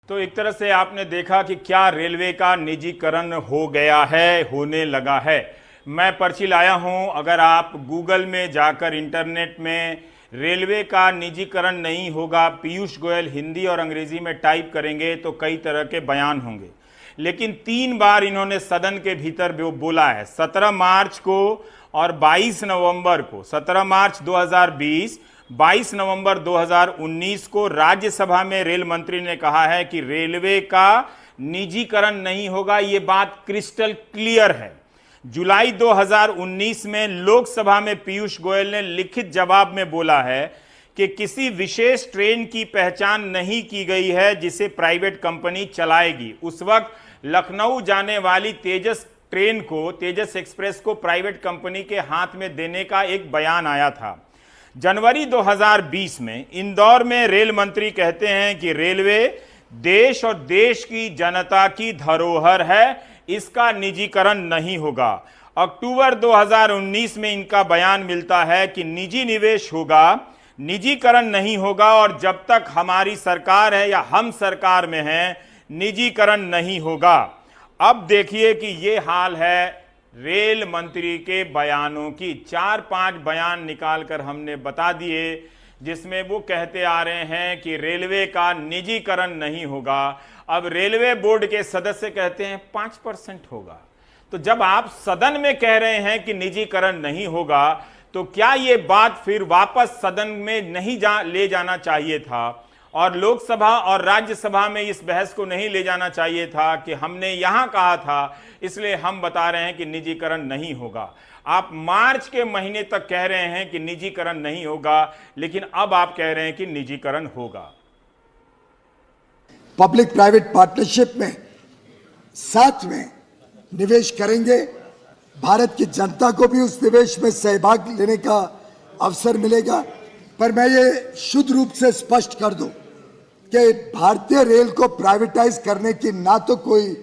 तो एक तरह से आपने देखा कि क्या रेलवे का निजीकरण हो गया है, होने लगा है। मैं पर्ची लाया हूं, अगर आप गूगल में जाकर इंटरनेट में रेलवे का निजीकरण नहीं होगा पीयूष गोयल हिंदी और अंग्रेजी में टाइप करेंगे तो कई तरह के बयान होंगे, लेकिन 3 बार इन्होंने सदन के भीतर बोला है। 17 मार्च को और 22 नवंबर को, 17 मार्च 2020, 22 नवंबर 2019 को राज्यसभा में रेल मंत्री ने कहा है कि रेलवे का निजीकरण नहीं होगा। ये बात क्रिस्टल क्लियर है। जुलाई 2019 में लोकसभा में पीयूष गोयल ने लिखित जवाब में बोला है कि किसी विशेष ट्रेन की पहचान नहीं की गई है जिसे प्राइवेट कंपनी चलाएगी। उस वक्त लखनऊ जाने वाली तेजस ट्रेन को, तेजस एक्सप्रेस को प्राइवेट कंपनी के हाथ में देने का एक बयान आया था। जनवरी 2020 में इंदौर में रेल मंत्री कहते हैं कि रेलवे देश और देश की जनता की धरोहर है, इसका निजीकरण नहीं होगा। अक्टूबर 2019 में इनका बयान मिलता है कि निजी निवेश होगा, निजीकरण नहीं होगा, और जब तक हमारी सरकार है या हम सरकार में हैं निजीकरण नहीं होगा। अब देखिए कि ये हाल है रेल मंत्री के बयानों की। 4-5 बयान निकालकर हमने बता दिए जिसमें वो कहते आ रहे हैं कि रेलवे का निजीकरण नहीं होगा। अब रेलवे बोर्ड के सदस्य कहते हैं 5% होगा। तो जब आप सदन में कह रहे हैं कि निजीकरण नहीं होगा तो क्या ये बात फिर वापस सदन में नहीं ले जाना चाहिए था और लोकसभा और राज्यसभा में इस बहस को नहीं ले जाना चाहिए था कि हमने यहां कहा था इसलिए हम बता रहे हैं कि निजीकरण नहीं होगा। आप मार्च के महीने तक कह रहे हैं कि निजीकरण नहीं होगा, लेकिन अब आप कह रहे हैं कि निजीकरण होगा। पब्लिक प्राइवेट पार्टनरशिप में साथ में निवेश करेंगे। भारत की जनता को भी उस निवेश में सहभाग लेने का अवसर मिलेगा। पर मैं ये शुद्ध रूप से स्पष्ट कर दूं कि भारतीय रेल को प्राइवेटाइज करने की ना तो कोई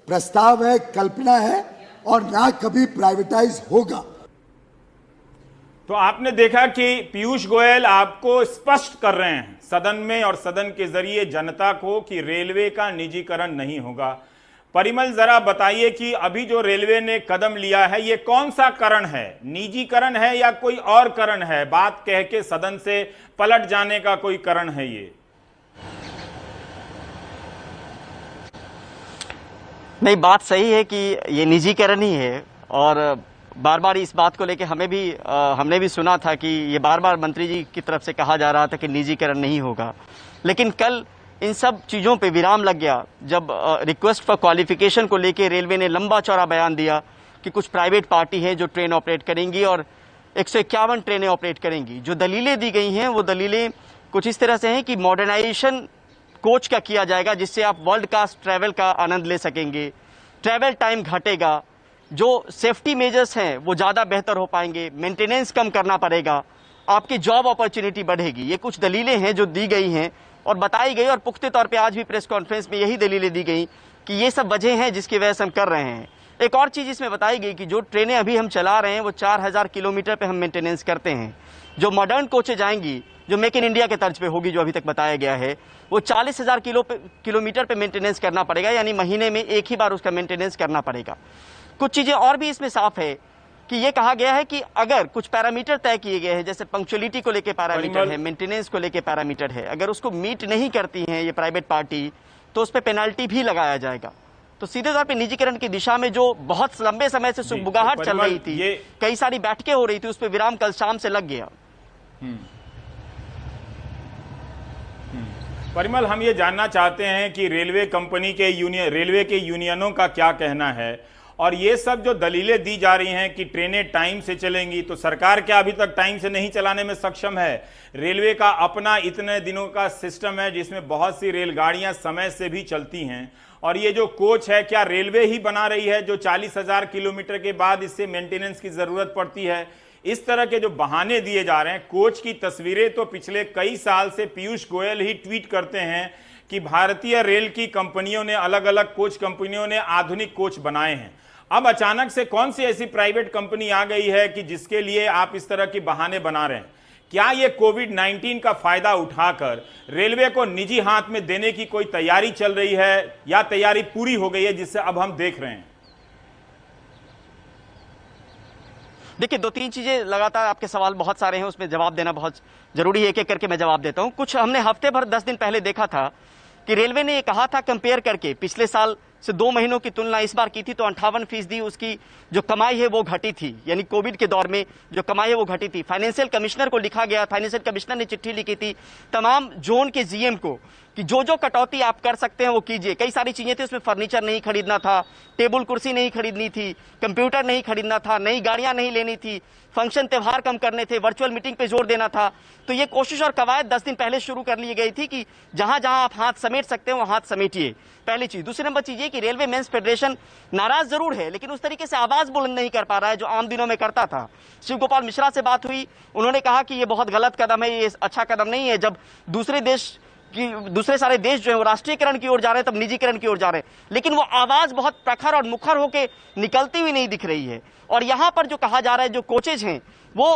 प्रस्ताव है, कल्पना है, और ना कभी प्राइवेटाइज होगा। तो आपने देखा कि पीयूष गोयल आपको स्पष्ट कर रहे हैं सदन में और सदन के जरिए जनता को कि रेलवे का निजीकरण नहीं होगा। परिमल, जरा बताइए कि अभी जो रेलवे ने कदम लिया है ये कौन सा करण है? निजीकरण है या कोई और करण है? बात कह के सदन से पलट जाने का कोई करण है ये? नहीं, बात सही है कि ये निजीकरण ही है और बार बार इस बात को लेके हमने भी सुना था कि ये बार बार मंत्री जी की तरफ से कहा जा रहा था कि निजीकरण नहीं होगा। लेकिन कल इन सब चीज़ों पे विराम लग गया जब रिक्वेस्ट फॉर क्वालिफिकेशन को लेके रेलवे ने लंबा चौड़ा बयान दिया कि कुछ प्राइवेट पार्टी है जो ट्रेन ऑपरेट करेंगी और 151 ट्रेनें ऑपरेट करेंगी। जो दलीलें दी गई हैं वो दलीलें कुछ इस तरह से हैं कि मॉडर्नाइजेशन कोच का किया जाएगा जिससे आप वर्ल्ड क्लास ट्रैवल का आनंद ले सकेंगे, ट्रैवल टाइम घटेगा, जो सेफ्टी मेजर्स हैं वो ज़्यादा बेहतर हो पाएंगे, मेंटेनेंस कम करना पड़ेगा, आपकी जॉब अपॉर्चुनिटी बढ़ेगी। ये कुछ दलीलें हैं जो दी गई हैं और बताई गई और पुख्ते तौर पे आज भी प्रेस कॉन्फ्रेंस में यही दलीलें दी गई कि ये सब वजह हैं जिसकी वजह से हम कर रहे हैं। एक और चीज़ इसमें बताई गई कि जो ट्रेनें अभी हम चला रहे हैं वो 4000 किलोमीटर पे हम मेंटेनेंस करते हैं। जो मॉडर्न कोचेज आएंगी जो मेक इन इंडिया के तर्ज पे होगी, जो अभी तक बताया गया है, वो 40,000 किलोमीटर पे मेंटेनेंस करना पड़ेगा, यानी महीने में एक ही बार उसका मेंटेनेंस करना पड़ेगा। कुछ चीज़ें और भी इसमें साफ है कि ये कहा गया है कि अगर कुछ पैरामीटर तय किए गए हैं, जैसे पंक्चुअलिटी को लेके पैरामीटर है, मेंटेनेंस को लेके पैरामीटर है, अगर उसको मीट नहीं करती हैं ये प्राइवेट पार्टी तो उस पर पेनल्टी भी लगाया जाएगा। तो सीधे तौर पे निजीकरण की दिशा में जो बहुत लंबे समय से सुगबुगाहट चल रही थी, कई सारी बैठकें हो रही थी, उस पर विराम कल शाम से लग गया। परिमल, हम ये जानना चाहते हैं कि रेलवे के यूनियनों का क्या कहना है और ये सब जो दलीलें दी जा रही हैं कि ट्रेनें टाइम से चलेंगी, तो सरकार क्या अभी तक टाइम से नहीं चलाने में सक्षम है? रेलवे का अपना इतने दिनों का सिस्टम है जिसमें बहुत सी रेलगाड़ियां समय से भी चलती हैं, और ये जो कोच है क्या रेलवे ही बना रही है जो 40,000 किलोमीटर के बाद इससे मेंटेनेंस की जरूरत पड़ती है? इस तरह के जो बहाने दिए जा रहे हैं। कोच की तस्वीरें तो पिछले कई साल से पीयूष गोयल ही ट्वीट करते हैं कि भारतीय रेल की कंपनियों ने, अलग अलग कोच कंपनियों ने आधुनिक कोच बनाए हैं। अब अचानक से कौन सी ऐसी प्राइवेट कंपनी आ गई है कि जिसके लिए आप इस तरह की बहाने बना रहे हैं? क्या ये कोविड-19 का फायदा उठाकर रेलवे को निजी हाथ में देने की कोई तैयारी चल रही है या तैयारी पूरी हो गई है जिससे अब हम देख रहे हैं? देखिए, दो तीन चीजें लगातार, आपके सवाल बहुत सारे हैं, उसमें जवाब देना बहुत जरूरी है। एक एक करके मैं जवाब देता हूं। कुछ हमने हफ्ते भर 10 दिन पहले देखा था कि रेलवे ने ये कहा था, कंपेयर करके पिछले साल से 2 महीनों की तुलना इस बार की थी तो 58% उसकी जो कमाई है वो घटी थी, यानी कोविड के दौर में जो कमाई है वो घटी थी। फाइनेंशियल कमिश्नर को लिखा गया, फाइनेंशियल कमिश्नर ने चिट्ठी लिखी थी तमाम जोन के जीएम को कि जो जो कटौती आप कर सकते हैं वो कीजिए। कई सारी चीजें थी, उसमें फर्नीचर नहीं खरीदना था, टेबल कुर्सी नहीं खरीदनी थी, कंप्यूटर नहीं खरीदना था, नई गाड़ियां नहीं लेनी थी, फंक्शन त्यौहार कम करने थे, वर्चुअल मीटिंग पे जोर देना था। तो ये कोशिश और कवायद 10 दिन पहले शुरू कर ली गई थी कि जहां जहां आप हाथ समेट सकते हैं वो हाथ समेटिए, पहली चीज। दूसरी नंबर चीज ये कि रेलवे मेंस फेडरेशन नाराज जरूर है, लेकिन उस तरीके से आवाज बुलंद नहीं कर पा रहा है जो आम दिनों में करता था। शिव गोपाल मिश्रा से बात हुई, उन्होंने कहा कि ये बहुत गलत कदम है, ये अच्छा कदम नहीं है। जब दूसरे सारे देश जो है वो राष्ट्रीयकरण की ओर जा रहे हैं, तब निजीकरण की ओर जा रहे हैं, लेकिन वो आवाज बहुत प्रखर और मुखर होकर निकलती हुई नहीं दिख रही है। और यहां पर जो कहा जा रहा है, जो कोचेज हैं, वो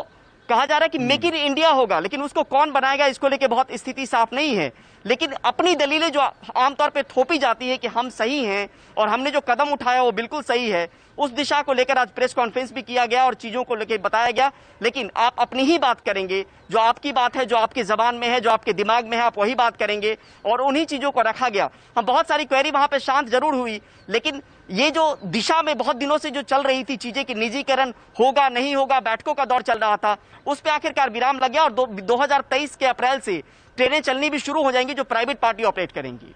कहा जा रहा है कि मेक इन इंडिया होगा, लेकिन उसको कौन बनाएगा इसको लेके बहुत स्थिति साफ नहीं है। लेकिन अपनी दलीलें जो आमतौर पे थोपी जाती है कि हम सही हैं और हमने जो कदम उठाया वो बिल्कुल सही है, उस दिशा को लेकर आज प्रेस कॉन्फ्रेंस भी किया गया और चीजों को लेकर बताया गया। लेकिन आप अपनी ही बात करेंगे, जो आपकी बात है, जो आपकी जबान में है, जो आपके दिमाग में है, आप वही बात करेंगे और उन्हीं चीजों को रखा गया। हम बहुत सारी क्वेरी वहां पे शांत जरूर हुई, लेकिन ये जो दिशा में बहुत दिनों से जो चल रही थी चीजें कि निजीकरण होगा नहीं होगा, बैठकों का दौर चल रहा था, उस पर आखिरकार विराम लग गया और 2023 के अप्रैल से ट्रेनें चलनी भी शुरू हो जाएंगी जो प्राइवेट पार्टी ऑपरेट करेंगी।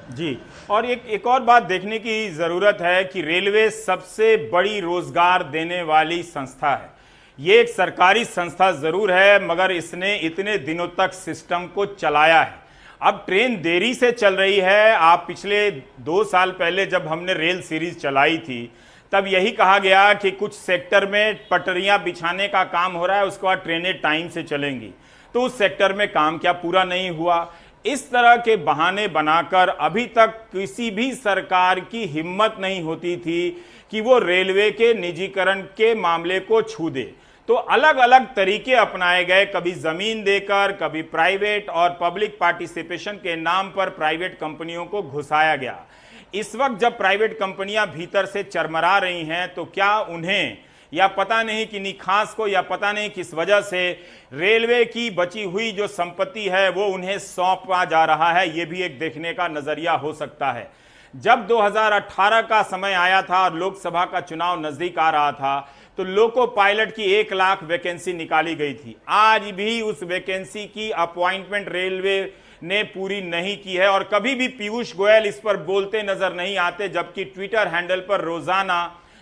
जी, और एक और बात देखने की जरूरत है कि रेलवे सबसे बड़ी रोजगार देने वाली संस्था है। ये एक सरकारी संस्था जरूर है, मगर इसने इतने दिनों तक सिस्टम को चलाया है। अब ट्रेन देरी से चल रही है। आप पिछले 2 साल पहले जब हमने रेल सीरीज चलाई थी तब यही कहा गया कि कुछ सेक्टर में पटरियां बिछाने का काम हो रहा है, उसके बाद ट्रेनें टाइम से चलेंगी। तो उस सेक्टर में काम क्या पूरा नहीं हुआ? इस तरह के बहाने बनाकर अभी तक किसी भी सरकार की हिम्मत नहीं होती थी कि वो रेलवे के निजीकरण के मामले को छू दे। तो अलग अलग तरीके अपनाए गए, कभी जमीन देकर, कभी प्राइवेट और पब्लिक पार्टिसिपेशन के नाम पर प्राइवेट कंपनियों को घुसाया गया। इस वक्त जब प्राइवेट कंपनियां भीतर से चरमरा रही हैं तो क्या उन्हें या पता नहीं किन्हीं खास को या पता नहीं किस वजह से रेलवे की बची हुई जो संपत्ति है वो उन्हें सौंपा जा रहा है, ये भी एक देखने का नजरिया हो सकता है। जब 2018 का समय आया था और लोकसभा का चुनाव नजदीक आ रहा था तो लोको पायलट की 1 लाख वैकेंसी निकाली गई थी। आज भी उस वैकेंसी की अपॉइंटमेंट रेलवे ने पूरी नहीं की है और कभी भी पीयूष गोयल इस पर बोलते नजर नहीं आते, जबकि ट्विटर हैंडल पर रोजाना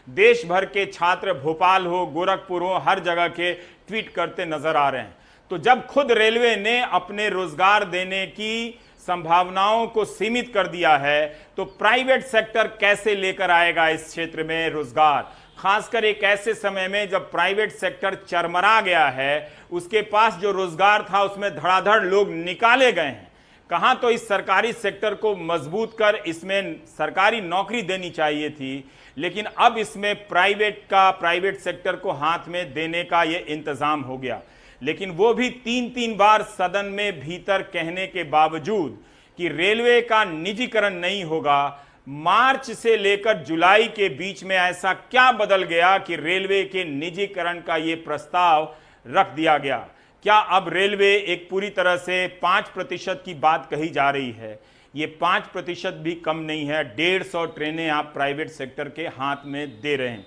देश भर के छात्र, भोपाल हो, गोरखपुर हो, हर जगह के ट्वीट करते नजर आ रहे हैं। तो जब खुद रेलवे ने अपने रोजगार देने की संभावनाओं को सीमित कर दिया है तो प्राइवेट सेक्टर कैसे लेकर आएगा इस क्षेत्र में रोजगार, खासकर एक ऐसे समय में जब प्राइवेट सेक्टर चरमरा गया है, उसके पास जो रोजगार था उसमें धड़ाधड़ लोग निकाले गए हैं। कहां तो इस सरकारी सेक्टर को मजबूत कर इसमें सरकारी नौकरी देनी चाहिए थी, लेकिन अब इसमें प्राइवेट सेक्टर को हाथ में देने का यह इंतजाम हो गया। लेकिन वो भी 3-3 बार सदन में भीतर कहने के बावजूद कि रेलवे का निजीकरण नहीं होगा। मार्च से लेकर जुलाई के बीच में ऐसा क्या बदल गया कि रेलवे के निजीकरण का ये प्रस्ताव रख दिया गया? क्या अब रेलवे एक पूरी तरह से 5% की बात कही जा रही है? ये 5% भी कम नहीं है। 150 ट्रेनें आप प्राइवेट सेक्टर के हाथ में दे रहे हैं।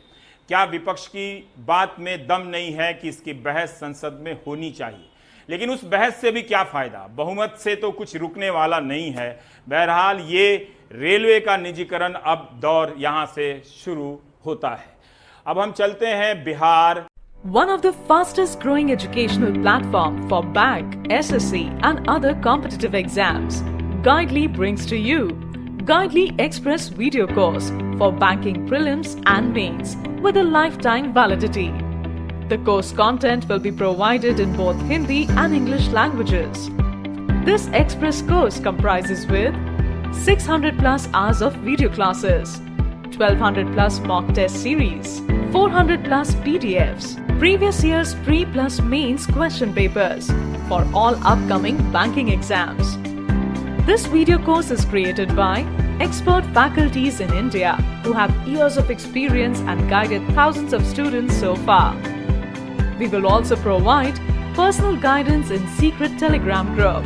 क्या विपक्ष की बात में दम नहीं है कि इसकी बहस संसद में होनी चाहिए? लेकिन उस बहस से भी क्या फायदा, बहुमत से तो कुछ रुकने वाला नहीं है। बहरहाल ये रेलवे का निजीकरण अब दौर यहां से शुरू होता है। अब हम चलते हैं Bihar. One of the fastest growing educational platform for bank, SSC and other competitive exams, Guidely brings to you Guidely Express video course for banking prelims and mains with a lifetime validity. The course content will be provided in both Hindi and English languages. This express course comprises with 600 plus hours of video classes, 1200 plus mock test series, 400 plus PDFs, previous year's pre plus mains question papers for all upcoming banking exams. This video course is created by expert faculties in India who have years of experience and guided thousands of students so far. We will also provide personal guidance in secret Telegram group.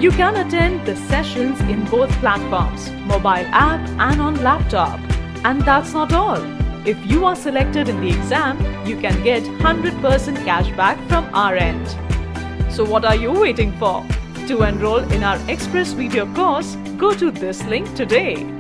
You can attend the sessions in both platforms, mobile app and on laptop. And that's not all. If you are selected in the exam, you can get 100% cashback from our end. So what are you waiting for? To enroll in our Express video course, go to this link today.